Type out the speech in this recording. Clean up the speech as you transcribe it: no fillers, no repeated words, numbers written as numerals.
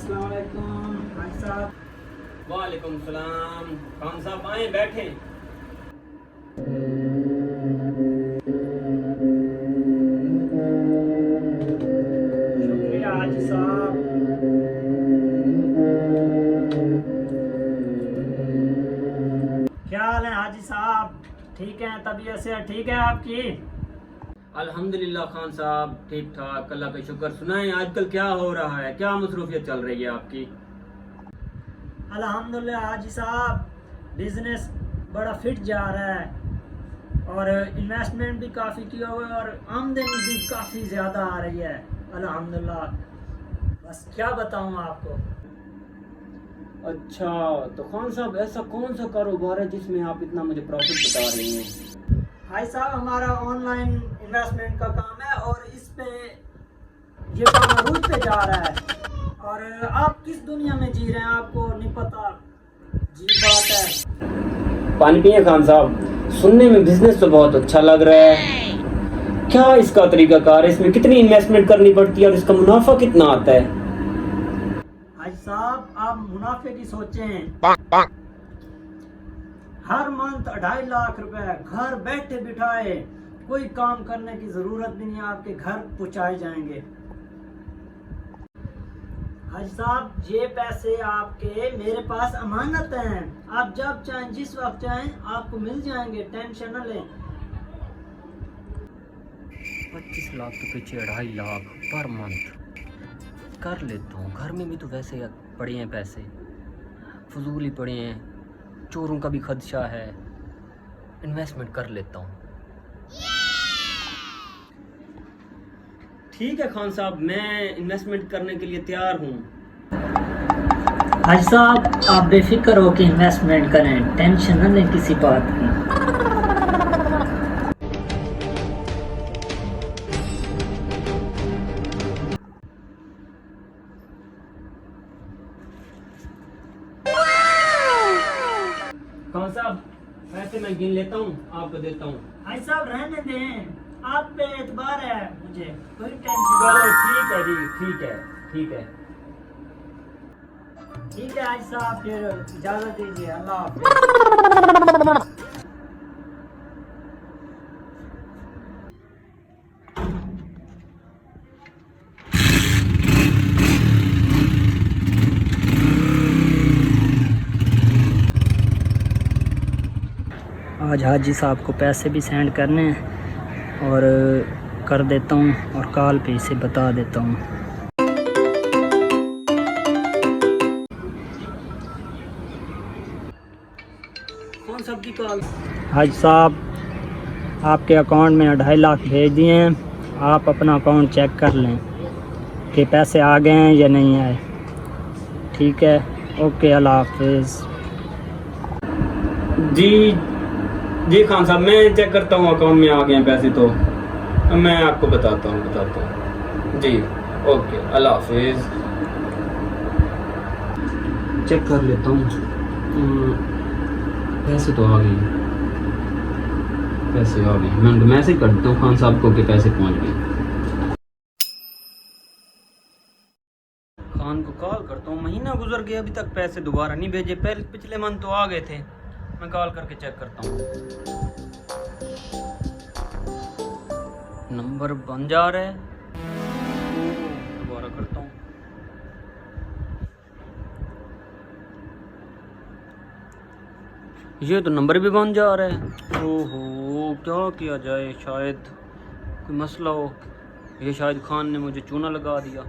अस्सलाम वालेकुम भाई साहब। वालेकुम सलाम। खान साहब आए बैठे। शुक्रिया हाजी साहब। क्या हाल है हाजी साहब? ठीक है, तबीयत से ठीक है आपकी? अल्हम्दुलिल्लाह खान साहब ठीक ठाक, अल्लाह का शुक्र। सुनाएं आजकल क्या हो रहा है, क्या मसरूफियत चल रही है आपकी? अल्हम्दुलिल्लाह हाजी साहब, बिजनेस बड़ा फिट जा रहा है और इन्वेस्टमेंट भी काफ़ी किया हुआ है और आमदनी भी काफ़ी ज़्यादा आ रही है अल्हम्दुलिल्लाह। बस क्या बताऊँ आपको। अच्छा, तो खान साहब ऐसा कौन सा कारोबार है जिसमें आप इतना मुझे प्रॉफिट बता रहे हैं? भाई साहब, हमारा ऑनलाइन इन्वेस्टमेंट का काम है और इस पे ये काम अरूज पे जा रहा है। और आप किस दुनिया में जी रहे हैं आपको नहीं पता। जी बात है। पानी पिए खान साहब। सुनने में बिजनेस तो बहुत अच्छा लग रहा है, क्या इसका तरीका कार है, इसमें कितनी इन्वेस्टमेंट करनी पड़ती है और इसका मुनाफा कितना आता है? भाई साहब, आप मुनाफे की सोचें। हर मंथ 2.5 लाख रुपए घर बैठे बिठाए, कोई काम करने की जरूरत भी नहीं, आपके घर पहुंचाए जाएंगे। भाई साहब, ये पैसे आपके मेरे पास अमानत हैं, आप जब चाहें जिस वक्त चाहें आपको मिल जाएंगे, टेंशन न लें। 25 लाख के पीछे 2.5 लाख पर मंथ कर लेता हूँ। घर में भी तो वैसे पड़े हैं पैसे, फजूल ही पड़े हैं, चोरों का भी खदशा है, इन्वेस्टमेंट कर लेता हूँ। ठीक है खान साहब, मैं इन्वेस्टमेंट करने के लिए तैयार हूँ। भाई साहब, आप बेफिक्र हो कि इन्वेस्टमेंट करें, टेंशन न लें किसी बात की। खान साहब, पैसे मैं गिन लेता हूँ, आपको देता हूँ। भाई साहब रहने दें, आप पे एतबार है मुझे, कोई टेंशन चलो नहीं। ठीक है जी, ठीक है ठीक है। ठीक है भाई साहब, फिर इजाजत दीजिए, अल्लाह हाफिज। आज हाजी साहब को पैसे भी सेंड करने हैं और कर देता हूँ और कॉल पे इसे बता देता हूँ। कौन साहब की कॉल? हाजी साहब, आपके अकाउंट में 2.5 लाख भेज दिए हैं, आप अपना अकाउंट चेक कर लें कि पैसे आ गए हैं या नहीं आए। ठीक है, ओके, अल्लाह हाफिज़। जी जी खान साहब, मैं चेक करता हूँ अकाउंट में आ गए हैं पैसे, तो मैं आपको बताता हूँ जी। ओके, अल्लाह हाफिज़। चेक कर लेता हूँ, पैसे तो आ गए, पैसे आ गए। मैं मैसेज कर देता हूँ खान साहब को कि पैसे पहुँच गए। खान को कॉल करता हूँ, महीना गुजर गया अभी तक पैसे दोबारा नहीं भेजे, पहले पिछले मंथ तो आ गए थे। मैं कॉल करके चेक करता हूँ, नंबर बन जा रहा है, दोबारा करता हूँ। ये तो नंबर भी बन जा रहा है। ओहो, क्या किया जाए, शायद कोई मसला हो, ये शायद खान ने मुझे चूना लगा दिया।